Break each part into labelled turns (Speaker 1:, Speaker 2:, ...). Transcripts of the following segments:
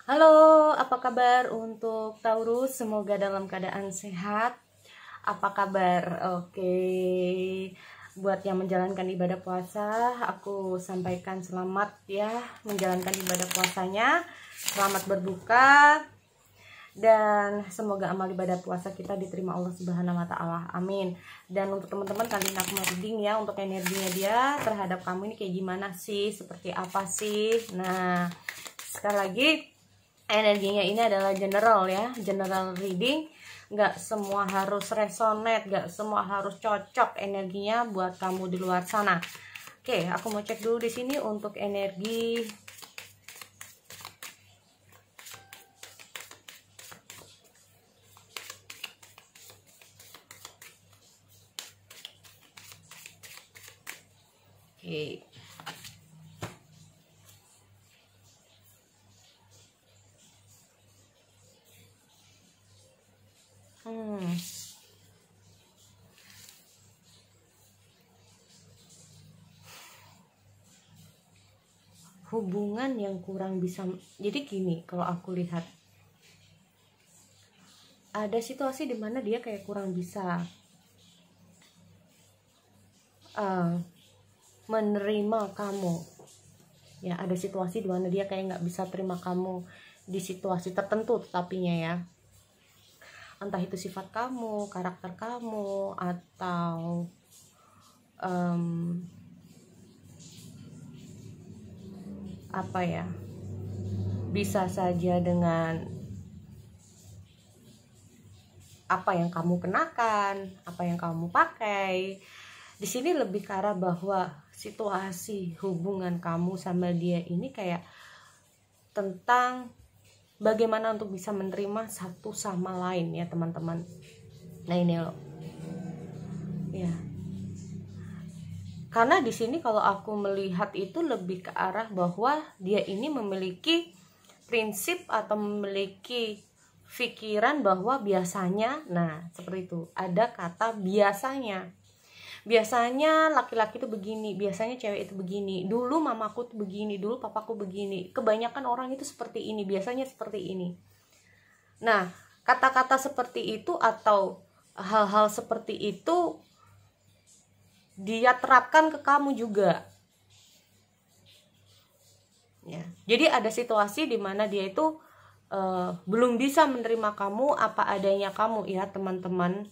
Speaker 1: Halo, apa kabar untuk Taurus? Semoga dalam keadaan sehat. Apa kabar? Oke, buat yang menjalankan ibadah puasa, aku sampaikan selamat ya menjalankan ibadah puasanya. Selamat berbuka dan semoga amal ibadah puasa kita diterima Allah Subhanahu wa taala. Amin. Dan untuk teman-teman, kali ini aku mau reading ya untuk energinya dia terhadap kamu ini kayak gimana sih? Seperti apa sih? Nah, sekali lagi energinya ini adalah general ya, general reading. Nggak semua harus resonate, nggak semua harus cocok energinya buat kamu di luar sana. Oke, aku mau cek dulu di sini untuk energi. Oke. Hubungan yang kurang bisa. Jadi gini, kalau aku lihat ada situasi dimana dia kayak kurang bisa menerima kamu ya. Ada situasi dimana dia kayak nggak bisa terima kamu di situasi tertentu, tetapinya ya, entah itu sifat kamu, karakter kamu, atau apa ya, bisa saja dengan apa yang kamu kenakan, apa yang kamu pakai. Di sini lebih ke arah bahwa situasi hubungan kamu sama dia ini kayak tentang bagaimana untuk bisa menerima satu sama lain ya teman-teman. Nah ini loh ya, karena di sini kalau aku melihat itu lebih ke arah bahwa dia ini memiliki prinsip atau memiliki pikiran bahwa biasanya, nah seperti itu, ada kata biasanya. Biasanya laki-laki itu begini, biasanya cewek itu begini, dulu mamaku tuh begini, dulu papaku begini, kebanyakan orang itu seperti ini, biasanya seperti ini. Nah, kata-kata seperti itu atau hal-hal seperti itu dia terapkan ke kamu juga ya. Jadi ada situasi di mana dia itu belum bisa menerima kamu apa adanya kamu ya teman-teman.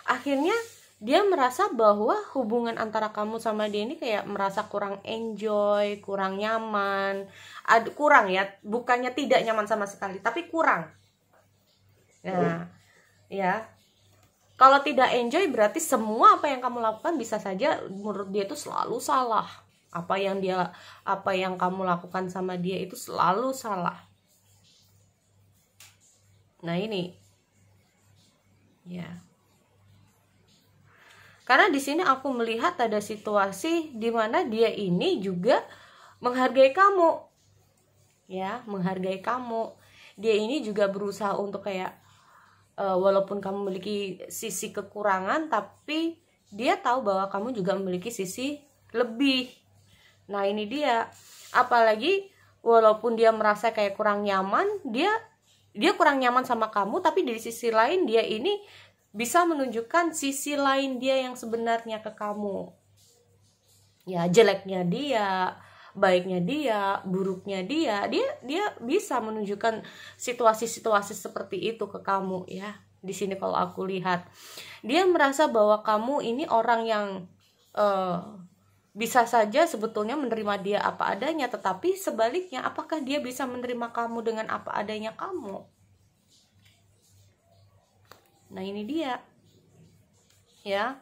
Speaker 1: Akhirnya dia merasa bahwa hubungan antara kamu sama dia ini kayak merasa kurang enjoy, kurang nyaman. Kurang ya, bukannya tidak nyaman sama sekali, tapi kurang. Nah, ya. Kalau tidak enjoy berarti semua apa yang kamu lakukan bisa saja menurut dia itu selalu salah. Apa yang kamu lakukan sama dia itu selalu salah. Nah, ini. Ya. Karena di sini aku melihat ada situasi di mana dia ini juga menghargai kamu. Ya, menghargai kamu. Dia ini juga berusaha untuk kayak walaupun kamu memiliki sisi kekurangan, tapi dia tahu bahwa kamu juga memiliki sisi lebih. Nah ini dia, apalagi walaupun dia merasa kayak kurang nyaman, dia kurang nyaman sama kamu, tapi di sisi lain dia ini bisa menunjukkan sisi lain dia yang sebenarnya ke kamu. Ya, jeleknya dia, baiknya dia, buruknya dia bisa menunjukkan situasi-situasi seperti itu ke kamu ya. Di sini kalau aku lihat, dia merasa bahwa kamu ini orang yang bisa saja sebetulnya menerima dia apa adanya, tetapi sebaliknya, apakah dia bisa menerima kamu dengan apa adanya kamu? Nah ini dia ya.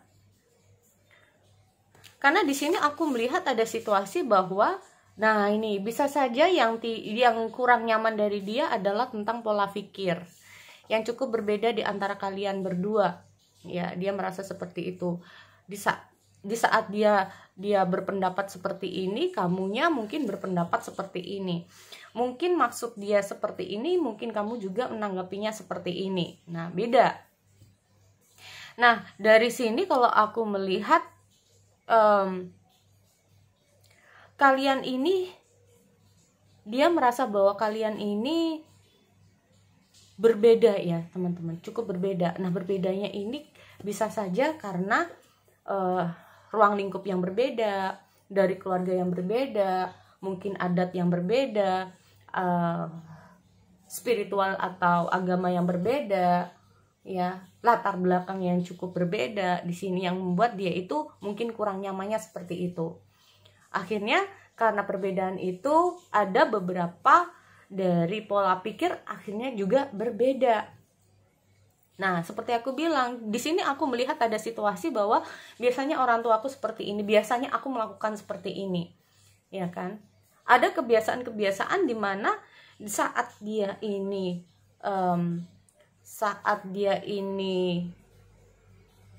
Speaker 1: Karena di sini aku melihat ada situasi bahwa, nah ini bisa saja yang kurang nyaman dari dia adalah tentang pola pikir yang cukup berbeda di antara kalian berdua. Ya, dia merasa seperti itu. Di saat dia berpendapat seperti ini, kamunya mungkin berpendapat seperti ini. Mungkin maksud dia seperti ini, mungkin kamu juga menanggapinya seperti ini. Nah, beda. Nah, dari sini kalau aku melihat kalian ini dia merasa bahwa kalian ini berbeda ya teman-teman, cukup berbeda. Nah, berbedanya ini bisa saja karena ruang lingkup yang berbeda, dari keluarga yang berbeda, mungkin adat yang berbeda, spiritual atau agama yang berbeda, ya, latar belakang yang cukup berbeda di sini yang membuat dia itu mungkin kurang nyamannya seperti itu. Akhirnya karena perbedaan itu ada beberapa dari pola pikir akhirnya juga berbeda. Nah, seperti aku bilang, di sini aku melihat ada situasi bahwa biasanya orang tua aku seperti ini, biasanya aku melakukan seperti ini, ya kan? Ada kebiasaan-kebiasaan di mana saat dia ini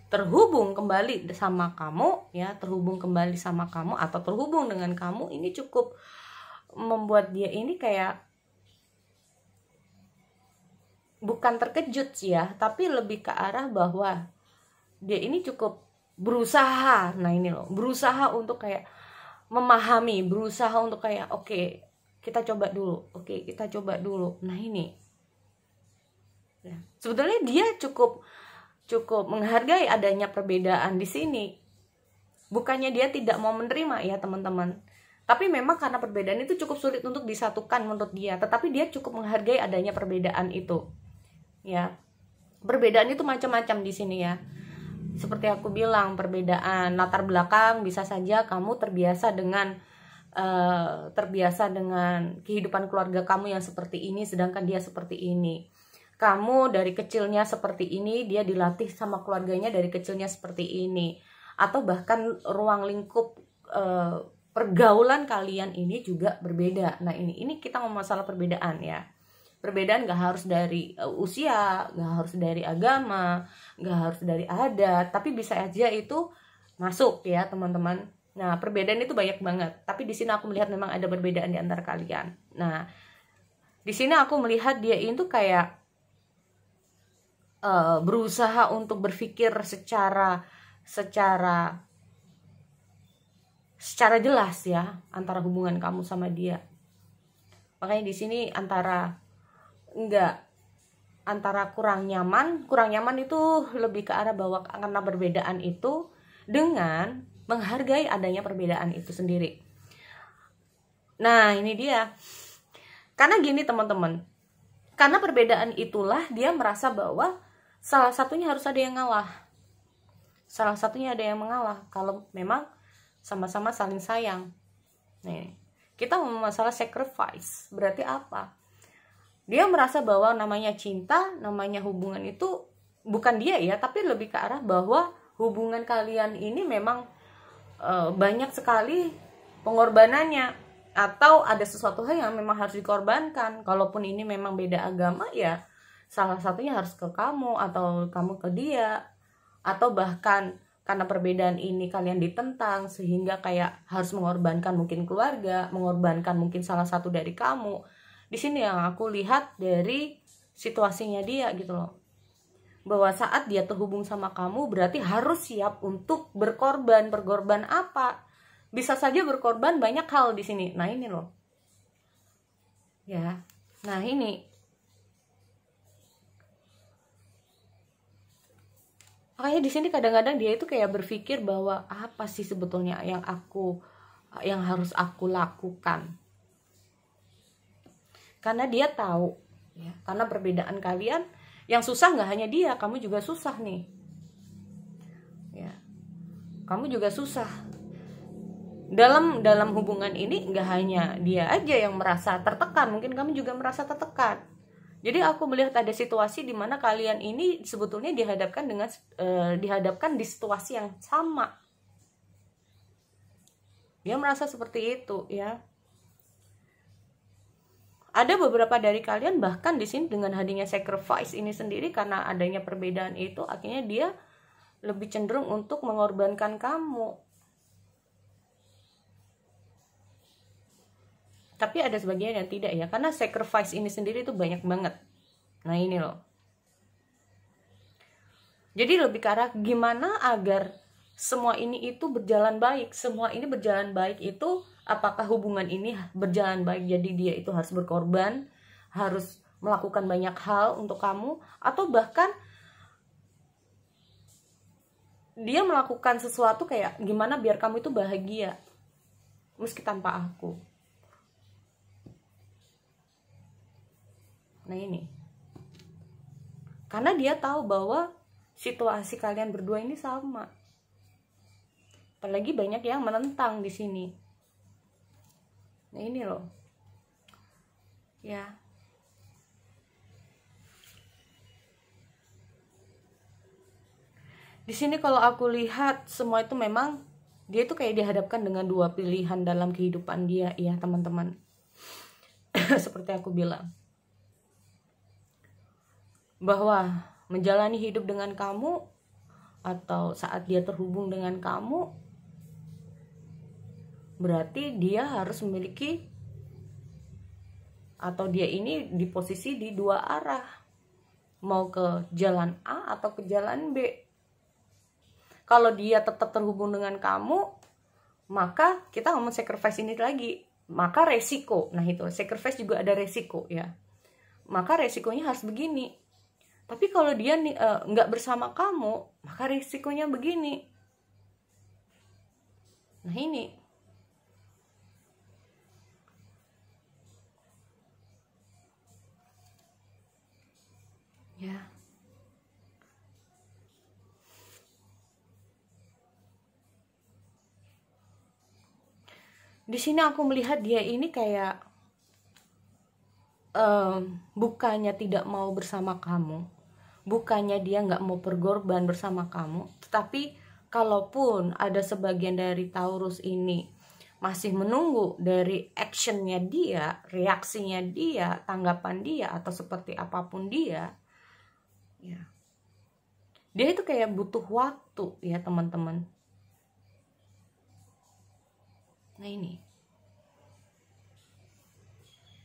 Speaker 1: terhubung kembali sama kamu, ya, terhubung kembali sama kamu atau terhubung dengan kamu, ini cukup membuat dia ini kayak bukan terkejut sih ya, tapi lebih ke arah bahwa dia ini cukup berusaha. Nah, ini loh, berusaha untuk kayak memahami, berusaha untuk kayak oke, kita coba dulu. Nah, ini ya, sebetulnya dia cukup menghargai adanya perbedaan di sini. Bukannya dia tidak mau menerima ya teman-teman, tapi memang karena perbedaan itu cukup sulit untuk disatukan menurut dia, tetapi dia cukup menghargai adanya perbedaan itu. Ya, perbedaan itu macam-macam di sini ya. Seperti aku bilang, perbedaan latar belakang, bisa saja kamu terbiasa dengan kehidupan keluarga kamu yang seperti ini, sedangkan dia seperti ini. Kamu dari kecilnya seperti ini, dia dilatih sama keluarganya dari kecilnya seperti ini. Atau bahkan ruang lingkup pergaulan kalian ini juga berbeda. Nah, ini kita ngomong masalah perbedaan ya. Perbedaan gak harus dari usia, gak harus dari agama, gak harus dari adat, tapi bisa aja itu masuk ya teman-teman. Nah, perbedaan itu banyak banget, tapi di sini aku melihat memang ada perbedaan di antara kalian. Nah, di sini aku melihat dia itu kayak berusaha untuk berpikir secara jelas ya antara hubungan kamu sama dia. Makanya di sini antara kurang nyaman itu lebih ke arah bahwa karena perbedaan itu dengan menghargai adanya perbedaan itu sendiri. Nah, ini dia. Karena gini teman-teman, karena perbedaan itulah dia merasa bahwa salah satunya harus ada yang ngalah. Salah satunya ada yang mengalah kalau memang sama-sama saling sayang. Nih, kita ngomong masalah sacrifice, berarti apa? Dia merasa bahwa namanya cinta, namanya hubungan itu bukan dia ya, tapi lebih ke arah bahwa hubungan kalian ini memang banyak sekali pengorbanannya, atau ada sesuatu hal yang memang harus dikorbankan. Kalaupun ini memang beda agama ya, salah satunya harus ke kamu atau kamu ke dia, atau bahkan karena perbedaan ini kalian ditentang sehingga kayak harus mengorbankan mungkin keluarga, mengorbankan mungkin salah satu dari kamu. Di sini yang aku lihat dari situasinya dia gitu loh, bahwa saat dia terhubung sama kamu berarti harus siap untuk berkorban. Berkorban apa? Bisa saja berkorban banyak hal di sini. Nah, ini loh ya. Nah, ini makanya di sini kadang-kadang dia itu kayak berpikir bahwa apa sih sebetulnya yang harus aku lakukan. Karena dia tahu ya, karena perbedaan kalian yang susah nggak hanya dia, kamu juga susah nih ya, kamu juga susah dalam hubungan ini. Nggak hanya dia aja yang merasa tertekan, mungkin kamu juga merasa tertekan. Jadi aku melihat ada situasi di mana kalian ini sebetulnya dihadapkan di situasi yang sama. Dia merasa seperti itu ya. Ada beberapa dari kalian bahkan di sini dengan hadirnya sacrifice ini sendiri, karena adanya perbedaan itu akhirnya dia lebih cenderung untuk mengorbankan kamu. Tapi ada sebagian yang tidak ya, karena sacrifice ini sendiri itu banyak banget. Nah, ini loh. Jadi lebih ke arah gimana agar semua ini itu berjalan baik. Semua ini berjalan baik itu apakah hubungan ini berjalan baik, jadi dia itu harus berkorban, harus melakukan banyak hal untuk kamu, atau bahkan dia melakukan sesuatu kayak gimana biar kamu itu bahagia meski tanpa aku. Nah ini, karena dia tahu bahwa situasi kalian berdua ini sama. Apalagi banyak yang menentang di sini. Nah ini loh, ya. Di sini kalau aku lihat semua itu memang dia itu kayak dihadapkan dengan dua pilihan dalam kehidupan dia, ya teman-teman. Seperti aku bilang, bahwa menjalani hidup dengan kamu atau saat dia terhubung dengan kamu, berarti dia harus memiliki, atau dia ini di posisi di dua arah, mau ke jalan A atau ke jalan B. Kalau dia tetap terhubung dengan kamu, maka kita ngomong sacrifice ini lagi, maka resiko. Nah itu, sacrifice juga ada resiko ya. Maka resikonya harus begini. Tapi kalau dia nggak bersama kamu, maka resikonya begini. Nah ini, ya. Di sini aku melihat dia ini kayak bukannya tidak mau bersama kamu, bukannya dia nggak mau berkorban bersama kamu, tetapi kalaupun ada sebagian dari Taurus ini masih menunggu dari actionnya dia, reaksinya dia, tanggapan dia, atau seperti apapun dia, ya, dia itu kayak butuh waktu ya teman-teman. Nah ini,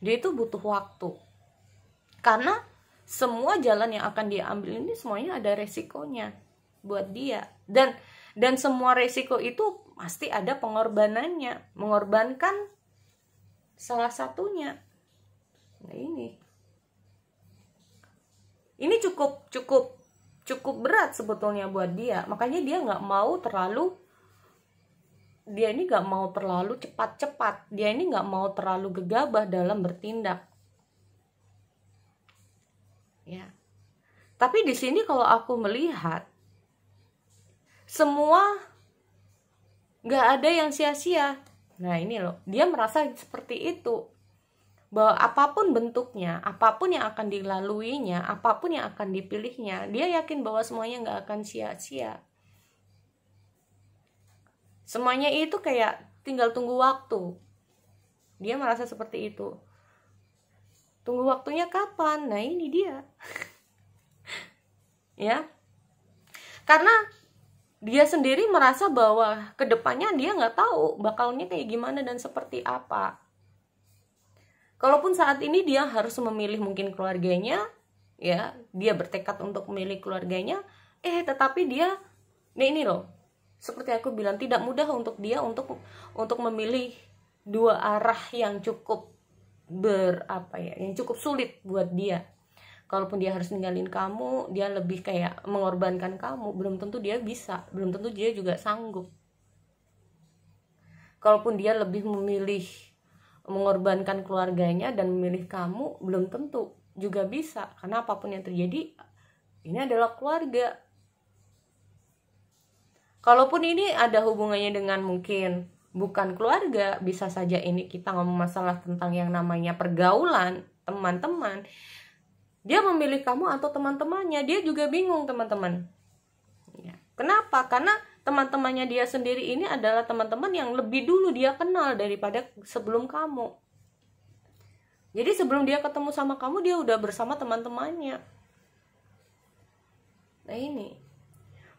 Speaker 1: dia itu butuh waktu, karena semua jalan yang akan dia ambil ini semuanya ada resikonya buat dia, dan semua resiko itu pasti ada pengorbanannya, mengorbankan salah satunya. Nah ini cukup berat sebetulnya buat dia, makanya dia nggak mau terlalu, dia ini nggak mau terlalu cepat-cepat, dia ini nggak mau terlalu gegabah dalam bertindak, ya. Tapi di sini kalau aku melihat semua nggak ada yang sia-sia. Nah ini loh, dia merasa seperti itu, bahwa apapun bentuknya, apapun yang akan dilaluinya, apapun yang akan dipilihnya, dia yakin bahwa semuanya nggak akan sia-sia. Semuanya itu kayak tinggal tunggu waktu. Dia merasa seperti itu. Tunggu waktunya kapan? Nah ini dia. Ya. Karena dia sendiri merasa bahwa kedepannya dia nggak tahu bakalnya kayak gimana dan seperti apa. Kalaupun saat ini dia harus memilih mungkin keluarganya, ya, dia bertekad untuk memilih keluarganya, tetapi dia, nah ini loh, seperti aku bilang, tidak mudah untuk dia untuk memilih dua arah yang cukup yang cukup sulit buat dia. Kalaupun dia harus ninggalin kamu, dia lebih kayak mengorbankan kamu, belum tentu dia bisa, belum tentu dia juga sanggup. Kalaupun dia lebih memilih mengorbankan keluarganya dan memilih kamu, belum tentu juga bisa, karena apapun yang terjadi, ini adalah keluarga. Kalaupun ini ada hubungannya dengan mungkin bukan keluarga, bisa saja ini kita ngomong masalah tentang yang namanya pergaulan, teman-teman. Dia memilih kamu atau teman-temannya, dia juga bingung teman-teman. Ya. Kenapa? Karena teman-temannya dia sendiri ini adalah teman-teman yang lebih dulu dia kenal daripada sebelum kamu. Jadi sebelum dia ketemu sama kamu, dia udah bersama teman-temannya. Nah ini.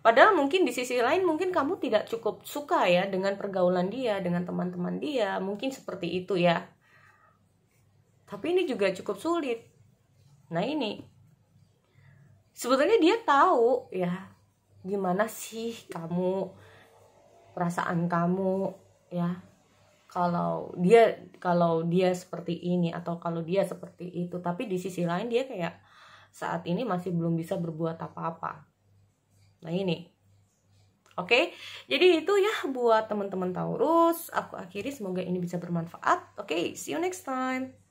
Speaker 1: Padahal mungkin di sisi lain mungkin kamu tidak cukup suka ya dengan pergaulan dia, dengan teman-teman dia, mungkin seperti itu ya. Tapi ini juga cukup sulit. Nah ini, sebetulnya dia tahu ya gimana sih kamu, perasaan kamu ya. kalau dia seperti ini atau kalau dia seperti itu, tapi di sisi lain dia kayak saat ini masih belum bisa berbuat apa-apa. Nah ini, oke, jadi itu ya buat teman-teman Taurus. Aku akhiri, semoga ini bisa bermanfaat. Oke, see you next time.